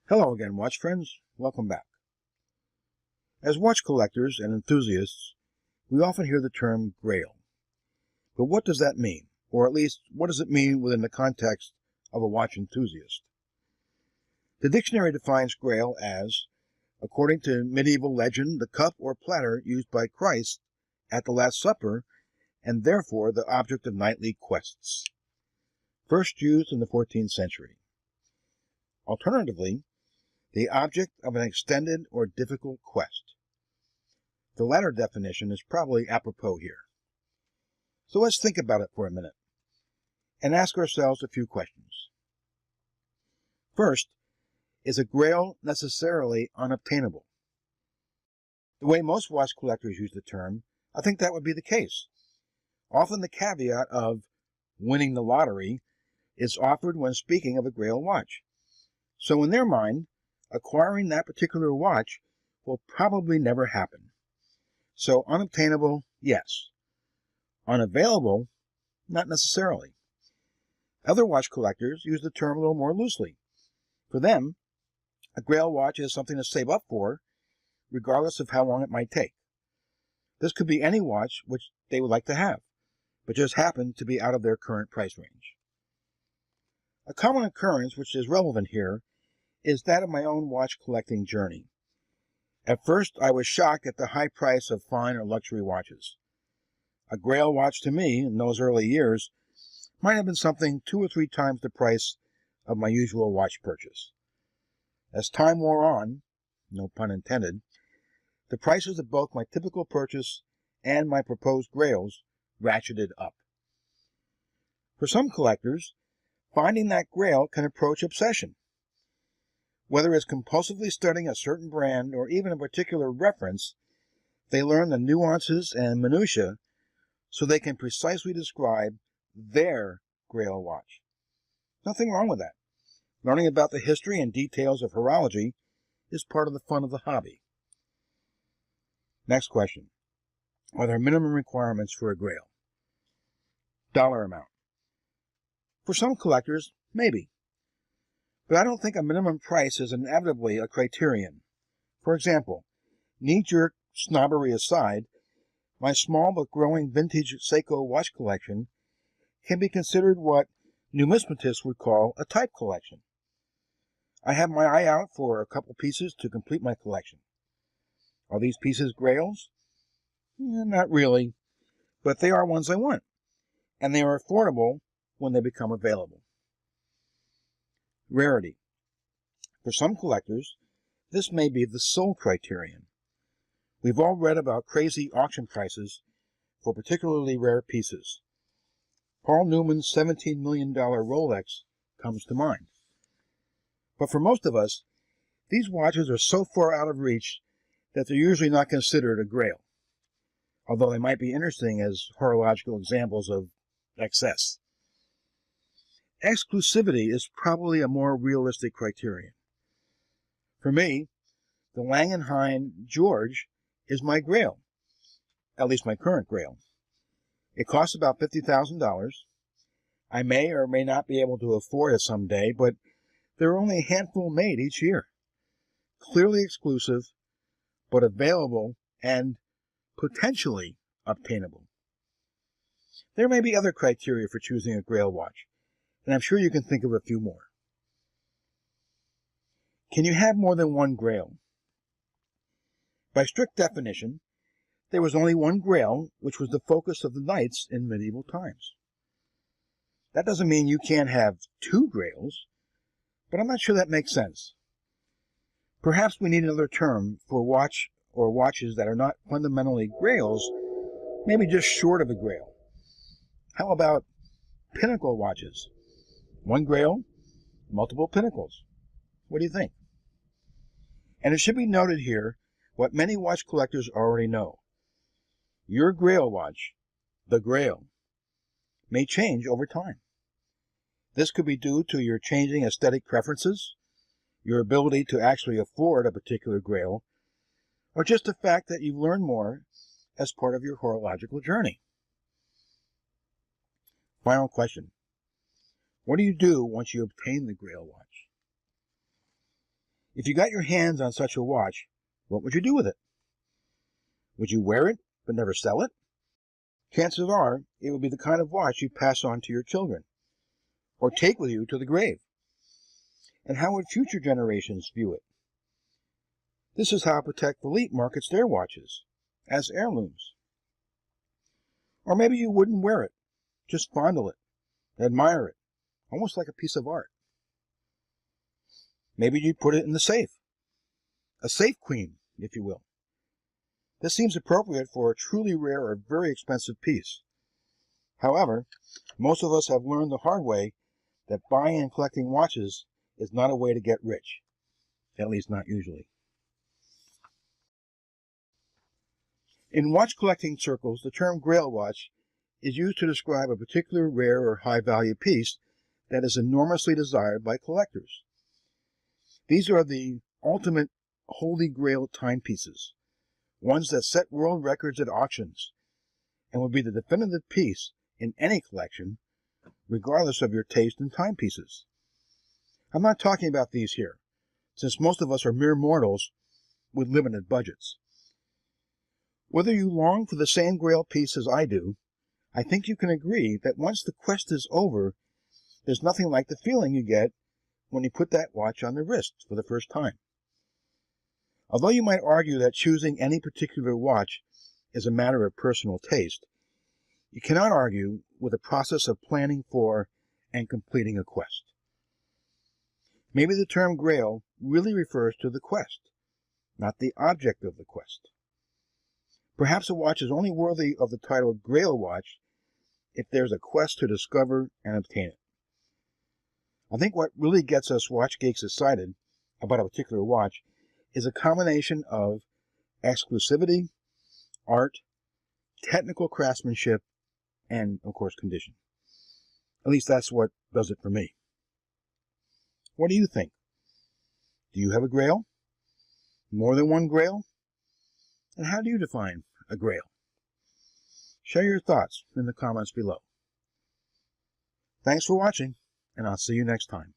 Hello again, watch friends. Welcome back. As watch collectors and enthusiasts, we often hear the term Grail. But what does that mean? Or at least, what does it mean within the context of a watch enthusiast? The dictionary defines Grail as, according to medieval legend, the cup or platter used by Christ at the Last Supper, and therefore the object of knightly quests. First used in the 14th century. Alternatively, the object of an extended or difficult quest. The latter definition is probably apropos here. So let's think about it for a minute and ask ourselves a few questions. First, is a Grail necessarily unobtainable? The way most watch collectors use the term, I think that would be the case. Often the caveat of winning the lottery is offered when speaking of a Grail watch. So in their mind, acquiring that particular watch will probably never happen. So unobtainable, yes. Unavailable, not necessarily. Other watch collectors use the term a little more loosely. For them, a Grail watch is something to save up for, regardless of how long it might take. This could be any watch which they would like to have, but just happen to be out of their current price range. A common occurrence which is relevant here is that of my own watch collecting journey. At first, I was shocked at the high price of fine or luxury watches. A Grail watch to me, in those early years, might have been something 2 or 3 times the price of my usual watch purchase. As time wore on, no pun intended, the prices of both my typical purchase and my proposed Grails ratcheted up. For some collectors, finding that Grail can approach obsession. Whether it's compulsively studying a certain brand or even a particular reference, they learn the nuances and minutiae so they can precisely describe their Grail watch. Nothing wrong with that. Learning about the history and details of horology is part of the fun of the hobby. Next question. Are there minimum requirements for a Grail? Dollar amount. For some collectors, maybe. But I don't think a minimum price is inevitably a criterion. For example, knee-jerk snobbery aside, my small but growing vintage Seiko watch collection can be considered what numismatists would call a type collection. I have my eye out for a couple pieces to complete my collection. Are these pieces Grails? Not really, but they are ones I want, and they are affordable when they become available. Rarity. For some collectors, this may be the sole criterion. We've all read about crazy auction prices for particularly rare pieces. Paul Newman's $17 million Rolex comes to mind. But for most of us, these watches are so far out of reach that they're usually not considered a Grail, although they might be interesting as horological examples of excess. Exclusivity is probably a more realistic criterion. For me, the Lang & Hein George is my Grail, at least my current Grail. It costs about $50,000. I may or may not be able to afford it someday, but there are only a handful made each year. Clearly exclusive, but available and potentially obtainable. There may be other criteria for choosing a Grail watch, and I'm sure you can think of a few more. Can you have more than one Grail? By strict definition, there was only one Grail, which was the focus of the knights in medieval times. That doesn't mean you can't have 2 Grails, but I'm not sure that makes sense. Perhaps we need another term for watch or watches that are not fundamentally Grails, maybe just short of a Grail. How about pinnacle watches? One Grail, multiple pinnacles. What do you think? And it should be noted here what many watch collectors already know. Your Grail watch, the Grail, may change over time. This could be due to your changing aesthetic preferences, your ability to actually afford a particular Grail, or just the fact that you've learned more as part of your horological journey. Final question. What do you do once you obtain the Grail watch? If you got your hands on such a watch, what would you do with it? Would you wear it but never sell it? Chances are it would be the kind of watch you pass on to your children, or take with you to the grave. And how would future generations view it? This is how Patek Philippe markets their watches, as heirlooms. Or maybe you wouldn't wear it, just fondle it, admire it, almost like a piece of art. Maybe you'd put it in the safe, a safe queen, if you will. This seems appropriate for a truly rare or very expensive piece. However, most of us have learned the hard way that buying and collecting watches is not a way to get rich, at least not usually. In watch collecting circles, the term Grail watch is used to describe a particular rare or high-value piece that is enormously desired by collectors. These are the ultimate holy grail timepieces, ones that set world records at auctions, and will be the definitive piece in any collection, regardless of your taste in timepieces. I'm not talking about these here, since most of us are mere mortals with limited budgets. Whether you long for the same Grail piece as I do, I think you can agree that once the quest is over, there's nothing like the feeling you get when you put that watch on the wrist for the first time. Although you might argue that choosing any particular watch is a matter of personal taste, you cannot argue with the process of planning for and completing a quest. Maybe the term Grail really refers to the quest, not the object of the quest. Perhaps a watch is only worthy of the title Grail watch if there's a quest to discover and obtain it. I think what really gets us watch geeks excited about a particular watch is a combination of exclusivity, art, technical craftsmanship, and, of course, condition. At least that's what does it for me. What do you think? Do you have a Grail? More than one Grail? And how do you define a Grail? Share your thoughts in the comments below. Thanks for watching, and I'll see you next time.